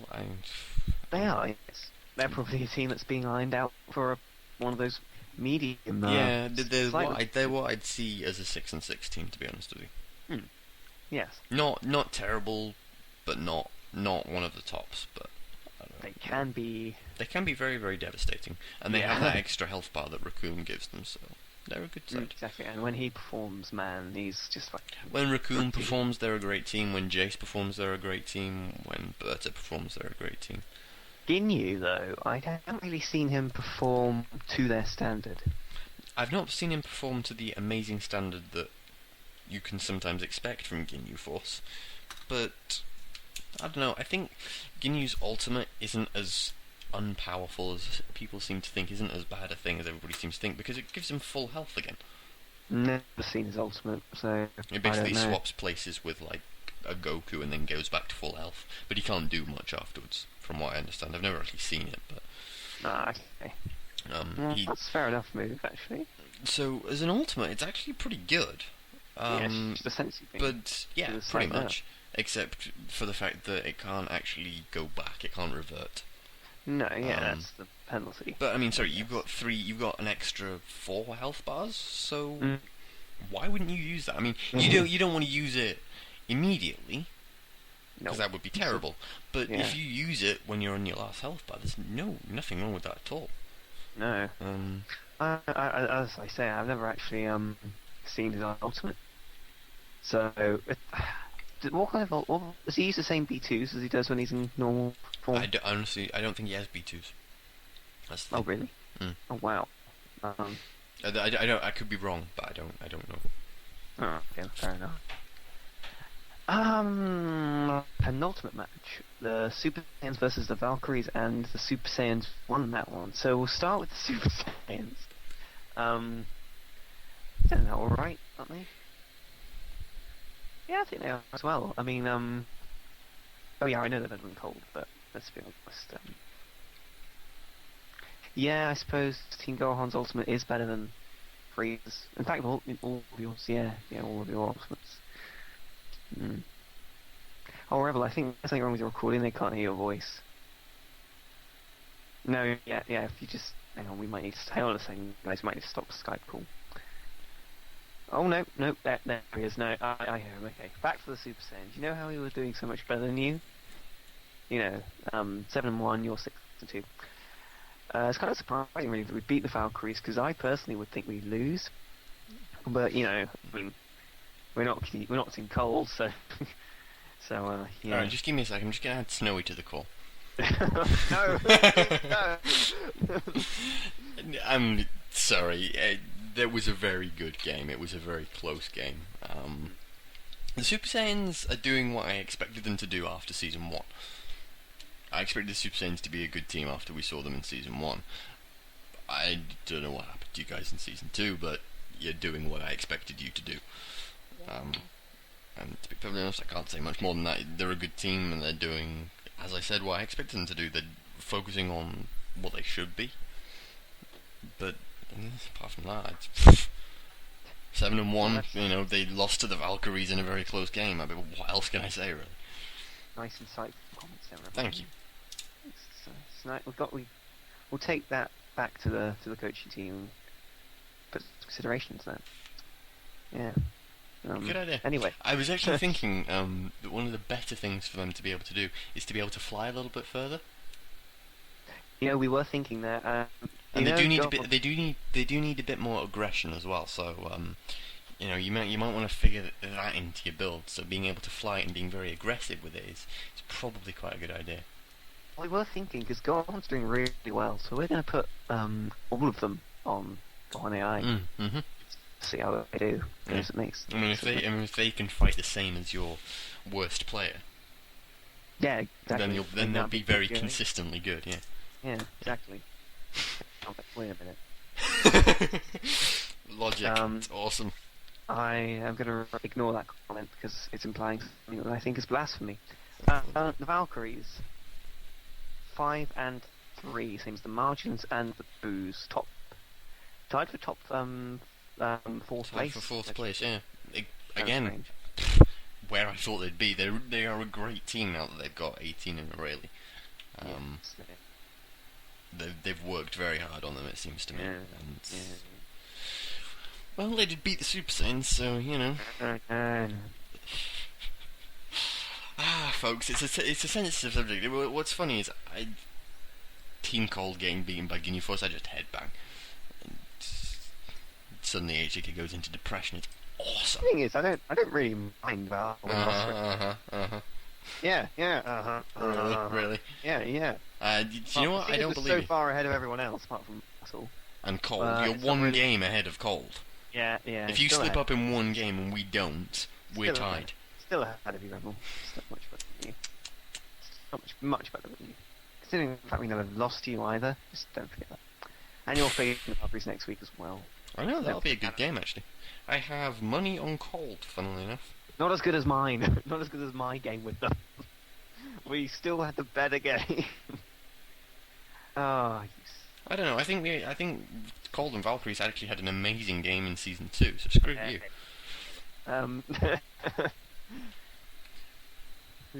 They are. Yes. They're probably a team that's being lined out for one of those medium. Yeah, they're slightly- what I'd see as a 6-6 team, to be honest with you. Yes, Not terrible, but not one of the tops. But I don't know. they can be. Very, very devastating, and they have that extra health bar that Raccoon gives them, so they're a good side. Exactly, and when he performs, man, he's just like. When Raccoon performs, they're a great team. When Jace performs, they're a great team. When Berta performs, they're a great team. Ginyu, though, I haven't really seen him perform to their standard. I've not seen him perform to the amazing standard that you can sometimes expect from Ginyu Force, but I don't know. I think Ginyu's ultimate isn't as unpowerful as people seem to think, isn't as bad a thing as everybody seems to think, because it gives him full health again. Never seen his ultimate, so It basically I don't know. swaps places with like a Goku and then goes back to full health, but he can't do much afterwards, from what I understand. I've never actually seen it, but Okay. Well, he... that's a fair enough move, actually. So as an ultimate, it's actually pretty good. Yes, just a sensi thing. But yeah, It's pretty like that. much. Except for the fact that it can't actually go back, it can't revert. No, yeah, that's the penalty. But I mean, sorry, you've got an extra 4 health bars, so Mm. why wouldn't you use that? I mean, you don't want to use it immediately, No. because that would be terrible. But Yeah. if you use it when you're on your last health bar, there's nothing wrong with that at all. No. As I say, I've never actually seen his ultimate. So, what kind of does he use the same B2s as he does when he's in normal form? Honestly, I don't think he has B2s. That's the Oh thing. really? Mm. Oh wow. I could be wrong, but I don't know. Oh, okay, fair enough. Penultimate match. The Super Saiyans versus the Valkyries, and the Super Saiyans won that one. So we'll start with the Super Saiyans. I don't know, alright, aren't they? Yeah, I think they are as well. I mean, oh yeah, I know they're better than Cold, but let's be honest. Yeah, I suppose Team Gohan's Ultimate is better than Frieza's. In fact, all of yours, yeah, all of your Ultimates. Oh, Rebel, I think there's something wrong with your recording. They can't hear your voice. No, yeah. If you just hang on, we might need to hang on a second, guys. We might need to stop the Skype call. Oh no, there he is. No, I hear him. Okay, back to the Super Saiyans. You know how he was doing so much better than you? You know, 7-1, you're 6-2. It's kind of surprising, really, that we beat the Valkyries, because I personally would think we'd lose. But you know, I mean, we're not Team Cold, so yeah. Alright, just give me a second. I'm just gonna add Snowy to the call. No. I'm sorry. That was a very good game. It was a very close game. The Super Saiyans are doing what I expected them to do after Season 1. I expected the Super Saiyans to be a good team after we saw them in Season 1. I don't know what happened to you guys in Season 2, but you're doing what I expected you to do. And to be perfectly honest, I can't say much more than that. They're a good team, and they're doing, as I said, what I expected them to do. They're focusing on what they should be. But apart from that, it's 7-1. You know, they lost to the Valkyries in a very close game. I mean, what else can I say, really? Nice insightful comments there. Thank you. It's nice. We'll take that back to the coaching team and put consideration to that. Yeah. Good idea. Anyway, I was actually thinking that one of the better things for them to be able to do is to be able to fly a little bit further. you know, we were thinking that. And they do need a bit more aggression as well. So you know, you might want to figure that into your build. So being able to fly it and being very aggressive with it is probably quite a good idea. We were thinking, because Gohan's doing really well, so we're going to put all of them on Gohan AI. Mm-hmm. See how they do. Yeah. It makes. I mean, if they can fight the same as your worst player, Yeah, exactly. then they'll be very consistently good. Yeah. Yeah, exactly. Wait a minute. Logic. It's awesome. I am going to ignore that comment because it's implying something that I think is blasphemy. The Valkyries, 5 and 3, seems the margins and the Boos tied for top fourth Tied place. for fourth place. Yeah. Again, where I thought they'd be. They are a great team now that they've got 18 in a really. Yes. They've worked very hard on them, it seems to me. Yeah. And well, they did beat the Super Saiyans, so you know. Folks, it's a sensitive subject. What's funny is Team Cold getting beaten by Ginyu Force, I just headbang. And suddenly HJK goes into depression. It's awesome. The thing is, I don't really mind Val. Yeah. Really? Yeah. Do you know what? I don't believe so you. far ahead of everyone else, apart from Russell. And Cold, you're it's one not really- game ahead of Cold. Yeah. If you still slip ahead. up in one game and we don't, we're Still tied. ahead. Still ahead of you, Rebel. Still much better than you. Not much better than you. Considering the fact we never lost to you either, just don't forget that. And you're facing the Valkyries next week as well. I know, that'll be a good game actually. I have money on Cold, funnily enough. Not as good as mine. Not as good as my game with them. We still had the better game. Oh, I don't know, I think Cold and Valkyries actually had an amazing game in Season 2, so screw you.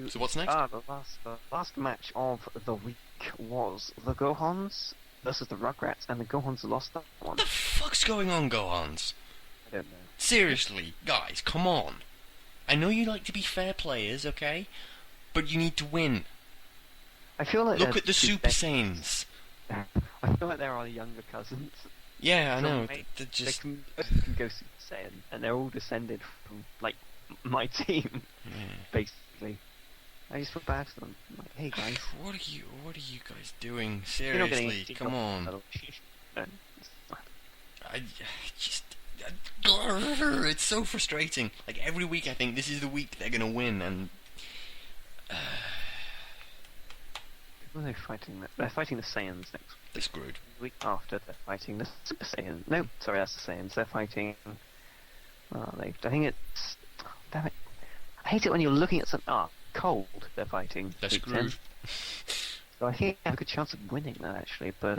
So what's next? The last match of the week was the Gohans versus the Rugrats, and the Gohans lost that one. What the fuck's going on, Gohans? I don't know. Seriously, guys, come on. I know you like to be fair players, okay? But you need to win. I feel like Look at the Super Saiyans. I feel like they're our younger cousins. Yeah, I know. They They're just... can go Super Saiyan, and they're all descended from, like, my team, basically. I just feel bad for them. I'm like, hey guys. What are you guys doing? You're not getting Seriously, come on. No, it's fine. I just... It's so frustrating. Like every week, I think this is the week they're gonna win, and Who are they fighting? They're fighting the Saiyans next they're screwed. week. After they're fighting the Super Saiyans. No, sorry, that's the Saiyans. They're fighting. I think it's. Oh, damn it! I hate it when you're looking at some. Cold. They're fighting. They're Week 10. screwed. So I think they have a good chance of winning that actually, but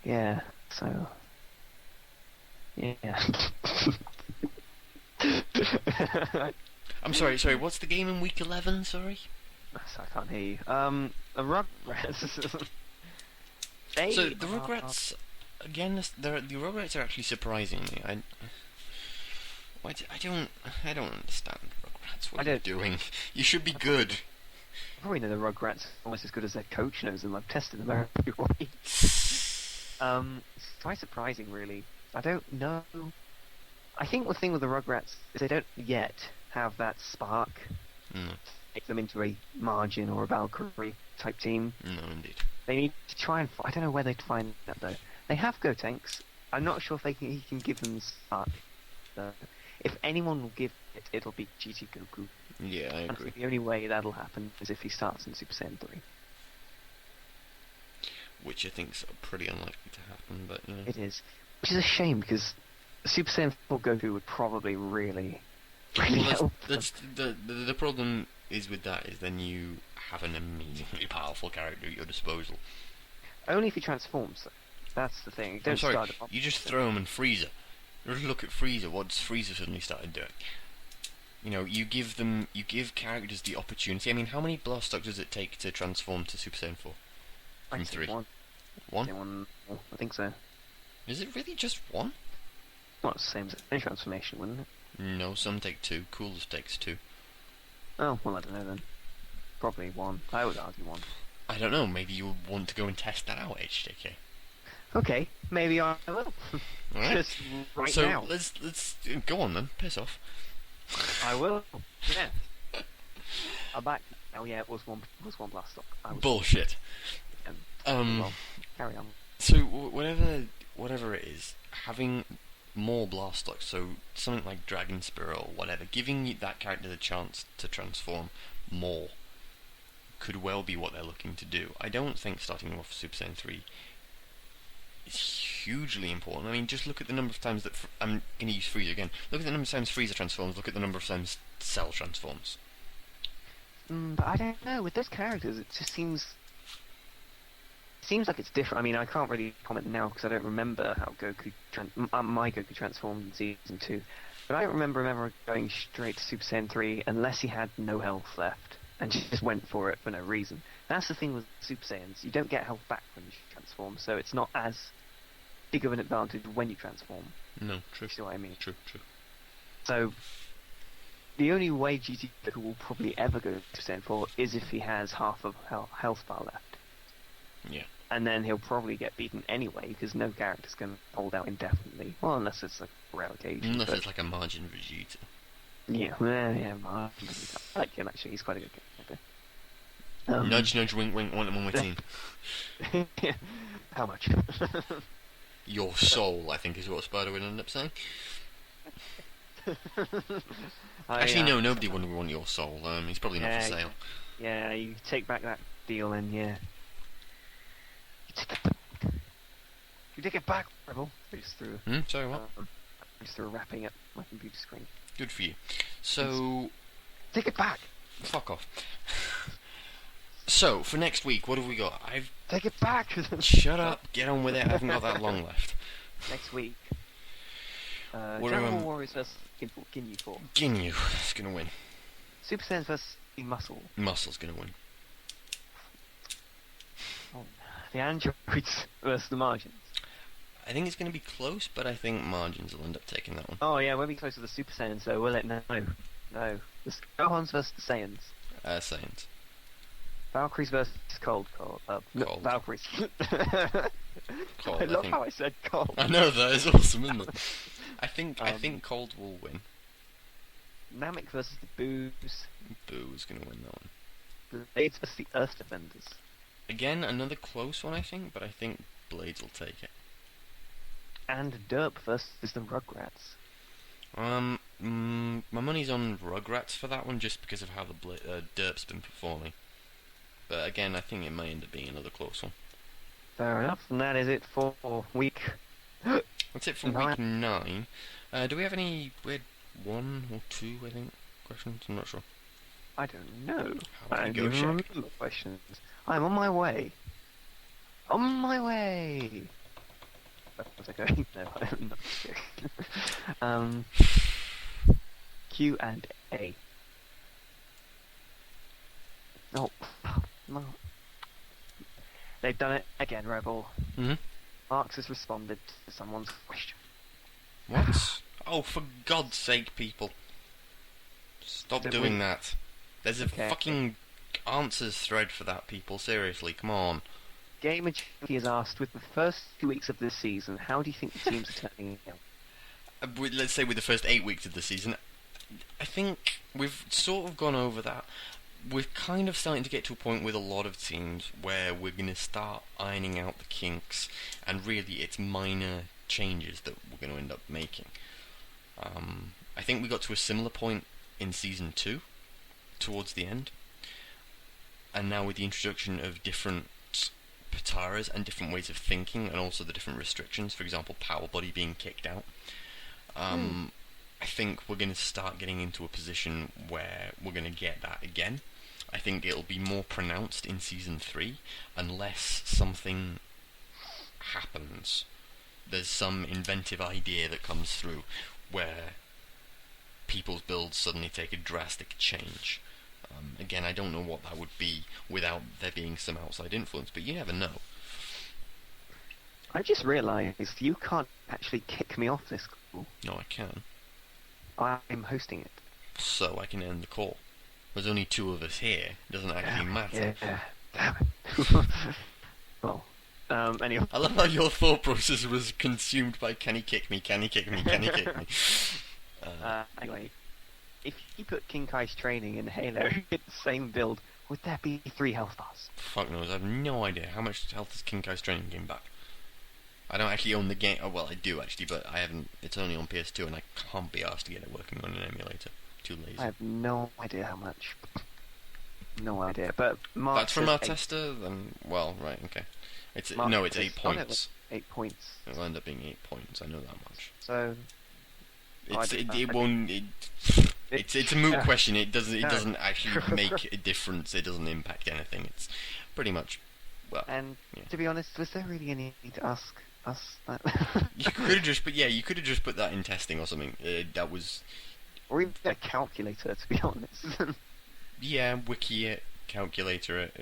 yeah. So yeah. I'm sorry. What's the game in week 11? Sorry. I can't hear you. The Rugrats. So the Rugrats, again, the Rugrats are actually surprising me. I don't understand Rugrats. What I are you don't- doing? You should be good. Probably know the Rugrats almost as good as their coach knows them. I've tested them every week. It's quite surprising, really. I don't know. I think the thing with the Rugrats is they don't yet have that spark No, to make them into a Margin or a Valkyrie type team. no, indeed. They need to try and. I don't know where they'd find that though. They have Gotenks. I'm not sure if he can give them the spark. If anyone will give it, it'll be GT Goku. Yeah, I And I agree. think the only way that'll happen is if he starts in Super Saiyan 3. Which I think's pretty unlikely to happen, but you know. It is. Which is a shame because Super Saiyan 4 Goku would probably really Well, help. that's the problem is with that is then you have an amazingly powerful character at your disposal. Only if he transforms, though. That's the thing. You I'm don't sorry, start him you just throw him in Frieza. Just look at Frieza. What's Frieza suddenly started doing? You know, you give characters the opportunity. I mean, how many Blastoise does it take to transform to Super Saiyan 4? I From say 3. One. One? Say one more. I think so. Is it really just one? Well, it's the same as any transformation, wouldn't it? No, some take 2. Coolest takes 2. Oh, well, I don't know then. Probably one. I would argue one. I don't know. Maybe you want to go and test that out, HJK. Okay, maybe I will. Alright. Just right So now. let's go on then. Piss off. I will. Yeah. I'm back. Oh yeah, it was one Blastoise. I was Bullshit. well, carry on. So whatever it is, having more Blastoise, so something like Dragon Spirit or whatever, giving that character the chance to transform more could well be what they're looking to do. I don't think starting off Super Saiyan 3 is hugely important. I mean, just look at the number of times that I'm going to use Frieza again. Look at the number of times Frieza transforms. Look at the number of times Cell transforms. But I don't know. With those characters, it just seems like it's different. I mean, I can't really comment now because I don't remember how my Goku transformed in season 2. But I don't remember him ever going straight to Super Saiyan 3 unless he had no health left and just went for it for no reason. That's the thing with Super Saiyans. You don't get health back when you transform, so it's not as big of an advantage when you transform. No, true. You see what I mean? True. So the only way GT Goku will probably ever go to Super Saiyan 4 is if he has half of health bar left. Yeah. And then he'll probably get beaten anyway because no character's going to hold out indefinitely. Well, unless it's a rare occasion. Unless but it's like a Margin Vegeta. yeah, I like him actually. He's quite a good character. Nudge, nudge, wink, wink, want him on my team. How much? Your soul, I think, is what Spider would end up saying. Actually, no, nobody would want your soul. He's probably not for sale. Yeah, you take back that deal and yeah. You take it back, Rebel. I just threw, Sorry, what? I just threw a wrapping at my computer screen. Good for you. So, Take it back! fuck off. So, for next week, what have we got? Take it back! Shut up, get on with it, I haven't got that long left. Next week. What Dragon am- Ball Warriors vs. Ginyu Force. Ginyu is going to win. Super Saiyans vs. Muscle. Muscle's going to win. The androids versus the Margins. I think it's going to be close, but I think Margins will end up taking that one. Oh yeah, we'll be close to the Super Saiyans though, will it? No. The Gohans versus the Saiyans. Saiyans. Valkyries versus Cold. No, Cold. Valkyries. Cold, I love think. how I said Cold. I know, that is awesome, isn't it? I think Cold will win. Namek versus the Boos. Boo is going to win that one. Blades versus the Earth Defenders. Again, another close one, I think, but I think Blades will take it. and Derp versus the Rugrats. My money's on Rugrats for that one, just because of how the Derp's been performing. But again, I think it may end up being another close one. Fair enough, and that is it for week. That's it for week 9. Do we have any? We had 1 or 2, I think, questions. I'm not sure. I don't know. How I about you don't go, even Shaq? remember questions. I'm on my way. On my way. Was I going? No, I'm not going. Q and A. Oh, no. They've done it again, Rebel. Mhm. Marx has responded to someone's question. What? Oh, for God's sake, people! Stop Don't doing we- that. There's a Okay. fucking answers thread for that, people. Seriously, come on. Gamer Chicky has asked, with the first 2 weeks of this season, how do you think the teams are turning out? Let's say with the first 8 weeks of the season, I think we've sort of gone over that. We're kind of starting to get to a point with a lot of teams where we're going to start ironing out the kinks, and really it's minor changes that we're going to end up making. I think we got to a similar point in Season 2, towards the end, and now with the introduction of different Pataras and different ways of thinking, and also the different restrictions, for example, Power Body being kicked out, I think we're going to start getting into a position where we're going to get that again. I think it'll be more pronounced in Season 3, unless something happens. There's some inventive idea that comes through where people's builds suddenly take a drastic change. Again, I don't know what that would be without there being some outside influence, but you never know. I just realised you can't actually kick me off this call. No, I can. I'm hosting it. So I can end the call. There's only 2 of us here. It doesn't actually matter. Yeah. Damn it. Well, anyway. I love how your thought process was consumed by can he kick me, can he kick me, can he kick me. Anyway, if you put King Kai's training in Halo, get the same build, would there be 3 health bars? Fuck knows, I have no idea. How much health does King Kai's training game back? I don't actually own the game. Oh, well, I do actually, but I haven't. It's only on PS2, and I can't be asked to get it working on an emulator. Too lazy. I have no idea how much. No idea, but Mark That's from says our tester. Then, well, right, okay. It's Mark no, it's says- 8 oh, no, points. 8 points. It'll end up being 8 points. I know that much. So It won't. It's a moot question. It doesn't actually make a difference. It doesn't impact anything. It's pretty much. Well, And yeah. to be honest, was there really any need to ask us that? You could have just, but yeah, you could have just put that in testing or something. That was, or even a calculator, to be honest. yeah, wiki it, calculator it.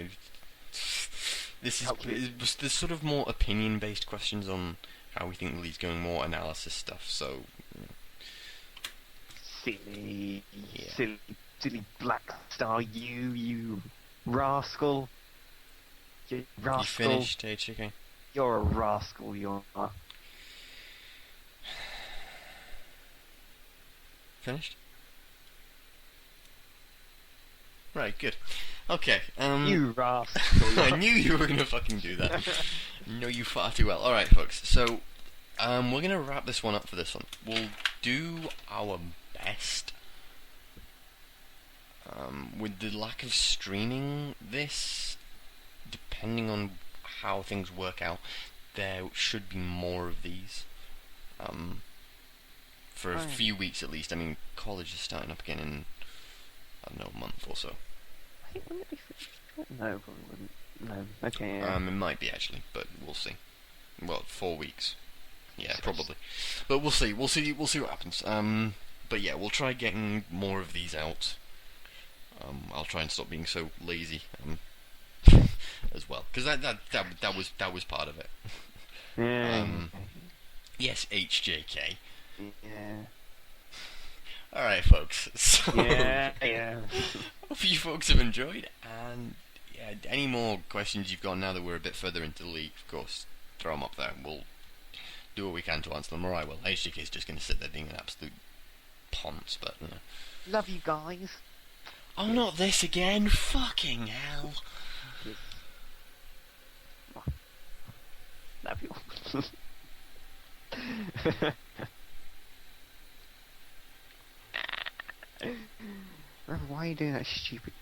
This is there's sort of more opinion-based questions on how we think the league's going, more analysis stuff. So, silly, Yeah. silly Black Star, you rascal. You rascal. you finished, HK? You're a rascal, you are. Finished? Right, good. Okay. You rascal. I knew you were gonna fucking do that. Know you far too well. Alright, folks, so we're gonna wrap this one up for this one. We'll do our best. With the lack of streaming this, depending on how things work out, there should be more of these. For a Right. few weeks at least. I mean, college is starting up again in, I don't know, a month or so. I think wouldn't it be no, probably wouldn't. No. Okay. Yeah. It might be actually, but we'll see. Well, 4 weeks. Yeah, Yes. probably. But we'll see. We'll see what happens. But yeah, we'll try getting more of these out. I'll try and stop being so lazy. As well, because that was part of it. Yeah. Yes, HJK. Yeah. All right, folks. So Yeah. hope you folks have enjoyed, and yeah, any more questions you've got now that we're a bit further into the league, of course, throw them up there. We'll do what we can to answer them, or I will. HJK is just going to sit there being an absolute ponce, but you know. Love you guys. Oh, not this again! Fucking hell! Love you. Why are you doing that stupid